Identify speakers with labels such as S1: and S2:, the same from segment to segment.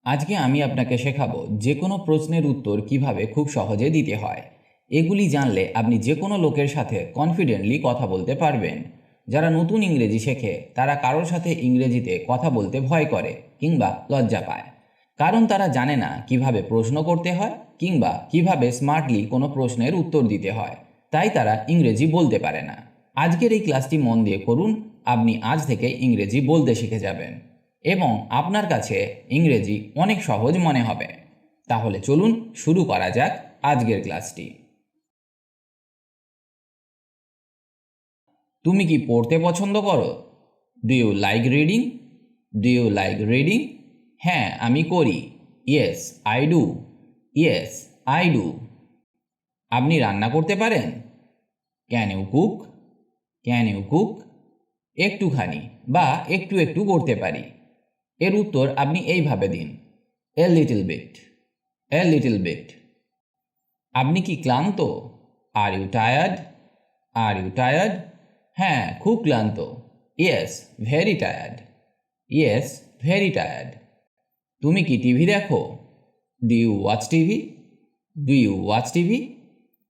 S1: আজকে আমি আপনাকে শেখাবো যে কোনো প্রশ্নের উত্তর কিভাবে খুব সহজে দিতে হয়। এগুলি জানলে আপনি যে কোনো লোকের সাথে কনফিডেন্টলি কথা বলতে পারবেন। যারা নতুন ইংরেজি শেখে তারা কারোর সাথে ইংরেজিতে কথা বলতে ভয় করে কিংবা লজ্জা পায়, কারণ তারা জানে না কিভাবে প্রশ্ন করতে হয় কিংবা কিভাবে স্মার্টলি কোনো প্রশ্নের উত্তর দিতে হয়, তাই তারা ইংরেজি বলতে পারে না। আজকের এই ক্লাসটি মন দিয়ে করুন, আপনি আজ থেকে ইংরেজি বলতে শিখে যাবেন এবং আপনার কাছে ইংরেজি অনেক সহজ মনে হবে। তাহলে চলুন শুরু করা যাক আজকের ক্লাসটি। তুমি কি পড়তে পছন্দ করো? Do you like reading? Do you like reading? হ্যাঁ, আমি করি। Yes I do. Yes I do. আপনি রান্না করতে পারেন? Can you cook? Can you cook? একটুখানি বা একটু একটু করতে পারি। এর উত্তর আপনি এইভাবে দিন, a little bit. A little bit. আপনি কি ক্লান্ত? Are you tired? Are you tired? হ্যাঁ, খুব ক্লান্ত। Yes very tired. Yes very tired. তুমি কি টিভি দেখো? Do you watch TV? Do you watch TV?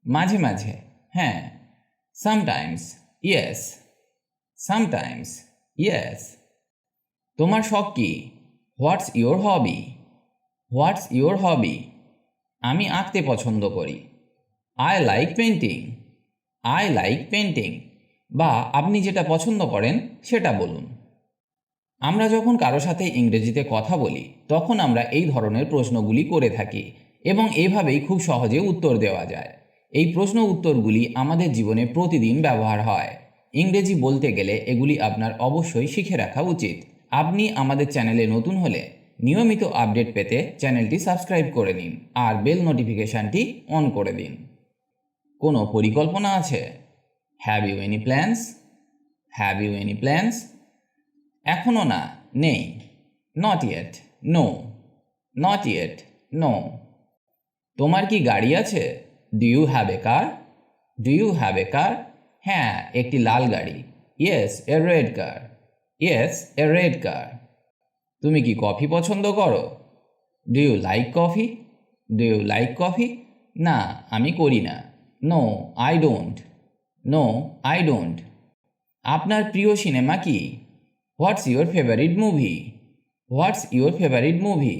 S1: মাঝে মাঝে, হ্যাঁ। Sometimes, yes. Sometimes, yes. তোমার শখ কি? What's your hobby? What's your hobby? আমি আঁকতে পছন্দ করি। I like painting. I like painting. বা আপনি যেটা পছন্দ করেন সেটা বলুন। আমরা যখন কারো সাথে ইংরেজিতে কথা বলি তখন আমরা এই ধরনের প্রশ্নগুলি করে থাকি এবং এইভাবেই খুব সহজে উত্তর দেওয়া যায়। এই প্রশ্ন উত্তরগুলি আমাদের জীবনে প্রতিদিন ব্যবহার হয়। ইংরেজি বলতে গেলে এগুলি আপনার অবশ্যই শিখে রাখা উচিত। আপনি আমাদের চ্যানেলে নতুন হলে নিয়মিত আপডেট পেতে চ্যানেলটি সাবস্ক্রাইব করে নিন আর বেল নোটিফিকেশানটি অন করে দিন। কোনো পরিকল্পনা আছে? Have you any plans? Have you any plans? এখনও না, নেই। Not yet, no. Not yet, no. তোমার কি গাড়ি আছে? Do you have a car? Do you have a car? হ্যাঁ, একটি লাল গাড়ি। Yes a red car. Yes a red car. তুমি কি কফি পছন্দ করো? Do you like coffee? Do you like coffee? না, আমি করি না। No I don't. No I don't. আপনার প্রিয় সিনেমা কি? What's your favourite movie? What's your favourite movie?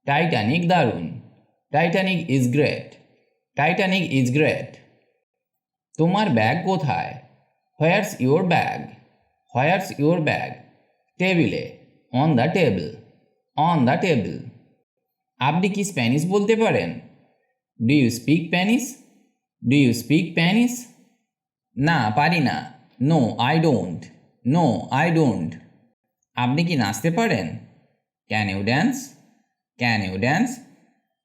S1: Titanic দারুণ। Titanic is great. Titanic is great. তোমার ব্যাগ কোথায়? What's your bag? What's your bag? টেবিলে। On the table. On the table. আপনি কি Spanish বলতে পারেন? Do you speak Spanish? Do you speak Spanish? না, পারি না। No I don't. No I don't. আপনি কি নাচতে পারেন? Can you dance? Can you dance?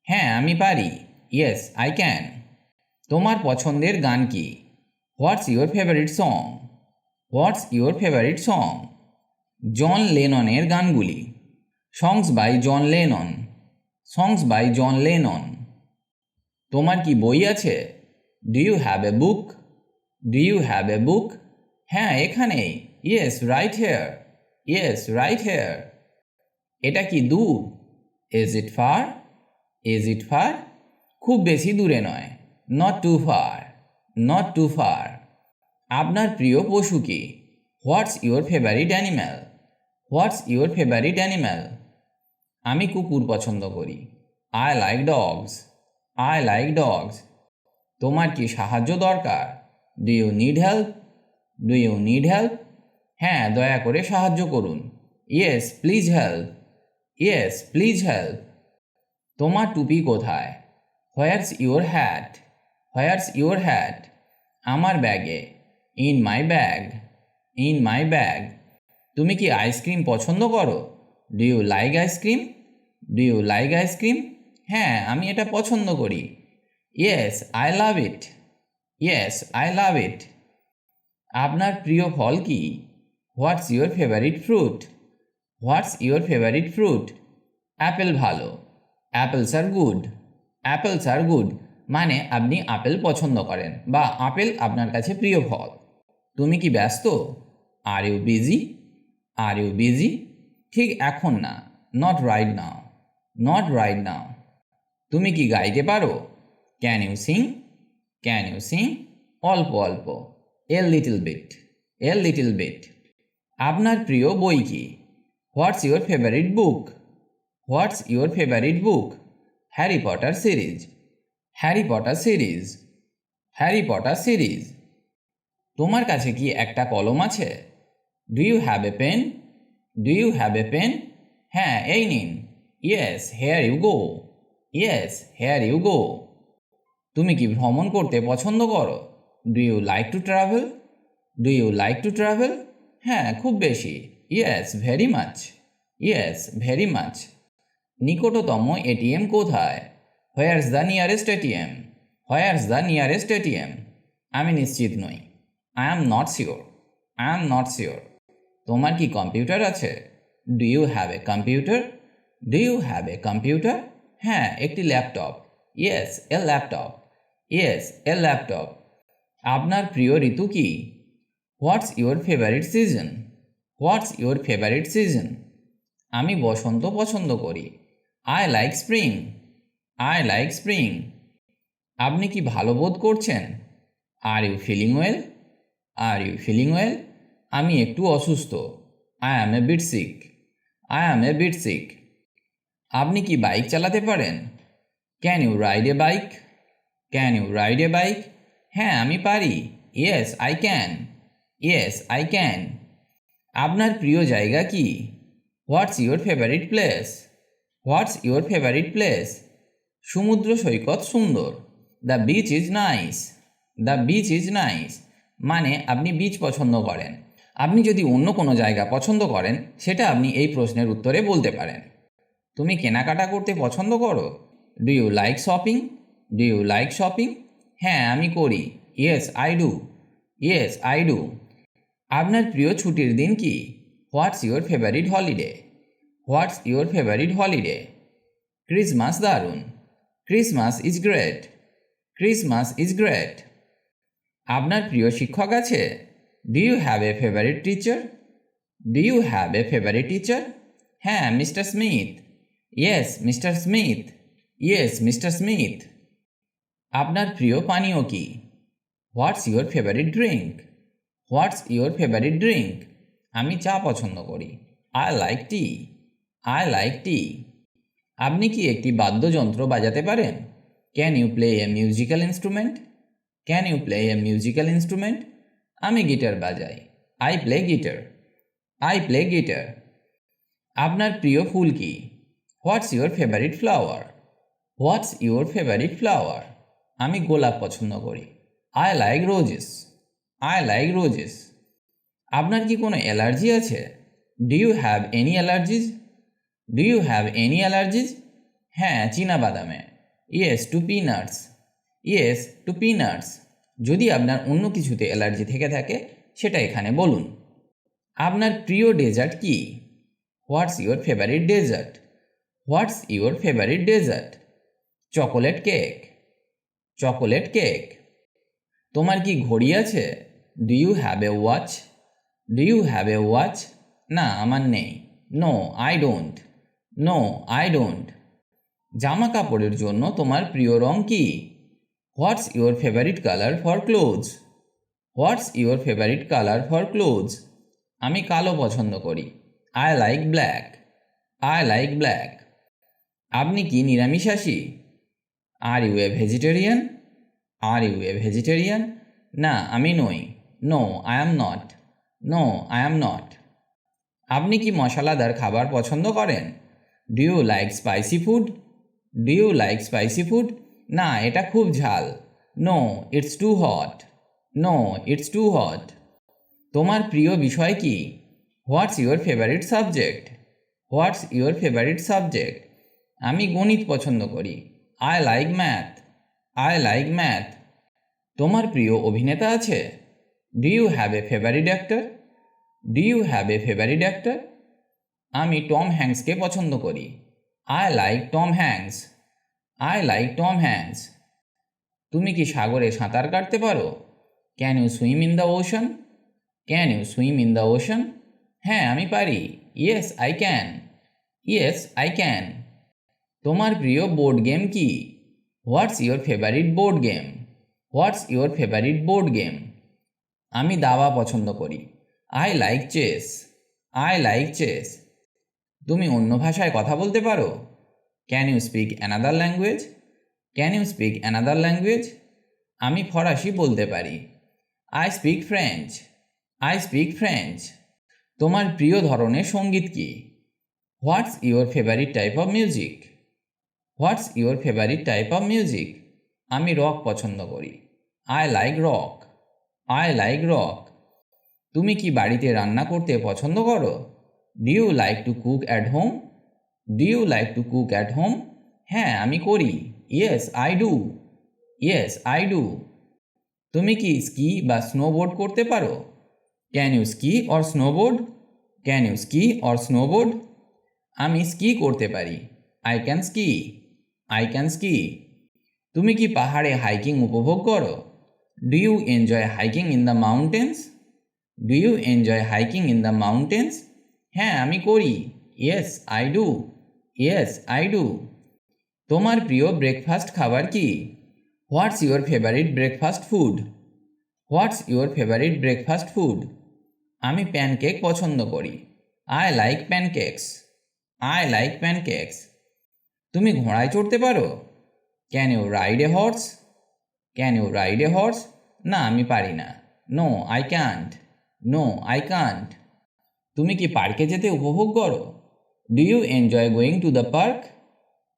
S1: হ্যাঁ, আমি পারি। Yes I can. তোমার পছন্দের গান কি? What's your favourite song? What's your favourite song? John লেননের গানগুলি। Songs by John Lennon. Songs by John Lennon. তোমার কি বই আছে? Do you have a book? Do you have a book? হ্যাঁ, এখানেই। Yes right here. Yes right here. এটা কি দূর? Is it far? Is it far? খুব বেশি দূরে নয়। Not too far. Not too far. আপনার প্রিয় পশু কি? What's your favourite animal? What's your favourite animal? আমি কুকুর পছন্দ করি। I like dogs. I like dogs. তোমার কি সাহায্য দরকার? Do you need help? Do you need help? হ্যাঁ, দয়া করে সাহায্য করুন। Yes please help. Yes please help. তোমার টুপি কোথায়? What's your hat? What's your hat? আমার ব্যাগে। In my bag. In my bag. তুমি কি আইসক্রিম পছন্দ করো? Do you like ice cream? Do you like ice cream? হ্যাঁ, আমি এটা পছন্দ করি। Yes I love it. Yes I love it. আপনার প্রিয় ফল কি? What's your favourite fruit? What's your favourite fruit? Apple ভালো। Apples are good. Apples are good মানে আপনি আপেল পছন্দ করেন বা আপেল আপনার কাছে প্রিয় ফল। তুমি কি ব্যস্ত? Are you busy? Are you busy? ঠিক এখন না। Not right now. Not right now. তুমি কি গাইতে পারো? Can you sing? Can you sing? অল্প অল্প, a little bit, a little bit. আপনার প্রিয় বই কি? What's your favourite book? What's your favourite book? Harry Potter series, Harry Potter series, Harry Potter series. তোমার কাছে কি একটা কলম আছে? Do you have a pen? Do you have a pen? হ্যাঁ, এই নিন। Yes, here you go. Yes, here you go. তুমি কি ভ্রমণ করতে পছন্দ করো? Do you like to travel? Do you like to travel? হ্যাঁ, খুব বেশি। Yes, very much. Yes, very much. নিকটতম এটিএম কোথায়? Where's the nearest ATM? Where's the nearest ATM? আমি নিশ্চিত নই। I am not sure. I am not sure. তোমার কি কম্পিউটার আছে? Do you have a computer? Do you have a computer? হ্যাঁ, একটি laptop. Yes, a laptop. Yes, a laptop. আপনার প্রিয় ঋতু কি? What's your favourite season? What's your favourite season? আমি বসন্ত পছন্দ করি। I like spring. I like spring. আপনি কি ভালো বোধ করছেন? Are you feeling well? Are you feeling well? আমি একটু অসুস্থ। I am a bit sick. I am a bit sick. আপনি কি বাইক চালাতে পারেন? Can you ride a bike? Can you ride a bike? হ্যাঁ, আমি পারি। Yes, I can. Yes, I can. আপনার প্রিয় জায়গা কি? What's your favourite place? What's your favourite place? সমুদ্র সৈকত সুন্দর। The beach is nice. The beach is nice মানে আপনি বিচ পছন্দ করেন। আপনি যদি অন্য কোনো জায়গা পছন্দ করেন, সেটা আপনি এই প্রশ্নের উত্তরে বলতে পারেন। তুমি কেনাকাটা করতে পছন্দ করো? Do you like shopping? Do you like shopping? হ্যাঁ, আমি করি। Yes, I do. Yes, I do. আপনার প্রিয় ছুটির দিন কি? What's your favourite holiday? What's your favourite holiday? Christmas দারুণ। Christmas is great. Christmas is great. আপনার প্রিয় শিক্ষক আছে? Do you have a favourite teacher? Do you have a favourite teacher? হ্যাঁ, Mister Smith. Yes, Mister Smith. Yes, Mister Smith. আপনার প্রিয় পানীয় কি? What's your favourite drink? What's your favourite drink? আমি চা পছন্দ করি। I like tea. I like tea. আপনি কি একটি বাদ্যযন্ত্র বাজাতে পারেন? Can you play a musical instrument? Can you play a musical instrument? আমি গিটার বাজাই। I play guitar. I play guitar. আপনার প্রিয় ফুল কি? What's your favourite flower? What's your favourite flower? আমি গোলাপ পছন্দ করি। I like roses. I like roses. আপনার কি কোনো অ্যালার্জি আছে? Do you have any allergies? Do you have any allergies? হ্যাঁ, চীনাবাদামে। Yes to peanuts. Yes to peanuts. যদি আপনার অন্য কিছুতে অ্যালার্জি থেকে থাকে, সেটা এখানে বলুন। আপনার প্রিয় ডেজার্ট কি? What's your favourite dessert? What's your favourite dessert? Chocolate cake. Chocolate cake. তোমার কি ঘড়ি আছে? Do you have a watch? Do you have a watch? না, আমার নেই। No, I don't. No, I don't. জামা কাপড়ের জন্য তোমার প্রিয় রং কি? What's your favourite colour for clothes? What's your favourite colour for clothes? আমি কালো পছন্দ করি। I like black. I like black. আপনি কি নিরামিষাশী? Are you a vegetarian? Are you a vegetarian? না, আমি নই। No, I am not. No, I am not. আপনি কি মশলাদার খাবার পছন্দ করেন? Do you like spicy food? Do you like spicy food? না, এটা খুব ঝাল। No, it's too hot. No, it's too hot. তোমার প্রিয় বিষয় কি? What's your favourite subject? What's your favourite subject? আমি গণিত পছন্দ করি। I like math. I like math. তোমার প্রিয় অভিনেতা আছে? Do you have a favourite actor? Do you have a favourite actor? আমি টম হ্যাঙ্কসকে পছন্দ করি। I like Tom Hanks. I like Tom Hanks. তুমি কি সাগরে সাঁতার কাটতে পারো? Can you swim in the ocean? Can you swim in the ocean? হ্যাঁ, আমি পারি। Yes, I can. Yes, I can. তোমার প্রিয় বোর্ড গেম কি? What's your favourite board game? What's your favourite board game? আমি দাবা পছন্দ করি। I like chess. I like chess. তুমি অন্য ভাষায় কথা বলতে পারো? Can you speak another language? Can you speak another language? আমি ফরাসি বলতে পারি। I speak French. I speak French. তোমার প্রিয় ধরনের সঙ্গীত কি? What's your favourite type of music? What's your favourite type of music? আমি রক পছন্দ করি। I like rock. I like rock. তুমি কি বাড়িতে রান্না করতে পছন্দ করো? Do you like to cook at home? Do you like to cook at home? হ্যাঁ আমি করি। Yes I do. Yes I do. তুমি কি স্কি বা স্নোবোর্ড করতে পারো? Can you ski or snowboard? Can you ski or snowboard? আমি ski করতে পারি। I can ski. I can ski. তুমি কি পাহাড়ে হাইকিং উপভোগ করো? Do you enjoy hiking in the mountains? Do you enjoy hiking in the mountains? হ্যাঁ আমি করি। Yes I do. Yes I do. তোমার প্রিয় ব্রেকফাস্ট খাবার কি? What's your favourite breakfast food? What's your favourite breakfast food? আমি pancake পছন্দ করি। I like pancakes. I like pancakes. তুমি ঘোড়ায় চড়তে পারো? Can you ride a horse? Can you ride a horse? না আমি পারি না। No I can't. No I can't. তুমি কি পার্কে যেতে উপভোগ করো? Do you enjoy going to the park?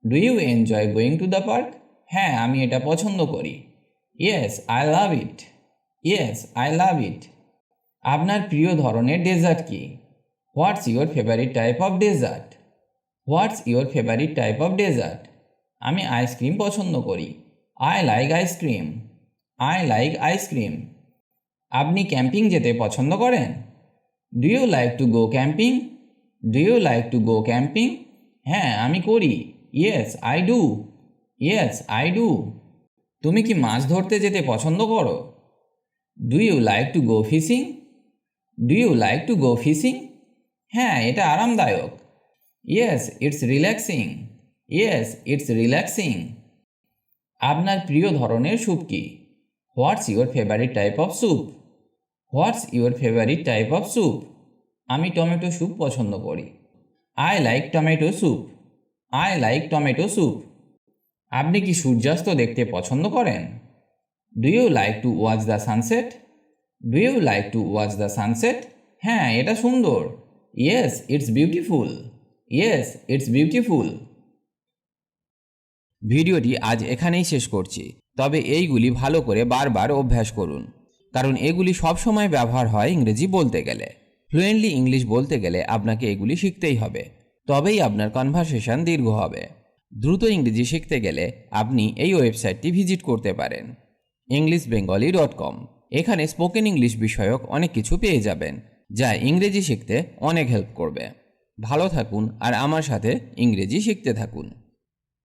S1: Do you enjoy going to the park? হ্যাঁ আমি এটা পছন্দ করি। Yes I love it. Yes I love it. আপনার প্রিয় ধরনের ডেজার্ট কি? What's your favourite type of dessert? What's your favourite type of dessert? আমি আইসক্রিম পছন্দ করি। I like ice cream. I like ice cream. আপনি ক্যাম্পিং যেতে পছন্দ করেন? Do you like to go camping? Do you like to go camping? হ্যাঁ আমি করি। Yes I do. Yes I do. তুমি কি মাছ ধরতে যেতে পছন্দ করো? Do you like to go fishing? Do you like to go fishing? হ্যাঁ এটা আরামদায়ক। Yes it's relaxing. Yes it's relaxing. আপনার প্রিয় ধরনের স্যুপ কি? What's your favourite type of soup? What's your favourite type of soup? আমি tomato soup পছন্দ করি। I like tomato soup. I like tomato soup. আপনি কি সূর্যাস্ত দেখতে পছন্দ করেন? Do you like to watch the sunset? Do you like to watch the sunset? হ্যাঁ এটা সুন্দর। Yes it's beautiful. Yes it's beautiful. ভিডিওটি আজ এখানেই শেষ করছি। তবে এইগুলি ভালো করে বারবার অভ্যাস করুন, কারণ এগুলি সবসময় ব্যবহার হয় ইংরেজি বলতে গেলে। ফ্লুয়েন্টলি ইংলিশ বলতে গেলে আপনাকে এগুলি শিখতেই হবে, তবেই আপনার কনভারসেশন দীর্ঘ হবে। দ্রুত ইংরেজি শিখতে গেলে আপনি এই ওয়েবসাইটটি ভিজিট করতে পারেন, englishbengali.com। এখানে স্পোকেন ইংলিশ বিষয়ক অনেক কিছু পেয়ে যাবেন, যা ইংরেজি শিখতে অনেক হেল্প করবে। ভালো থাকুন আর আমার সাথে ইংরেজি শিখতে থাকুন।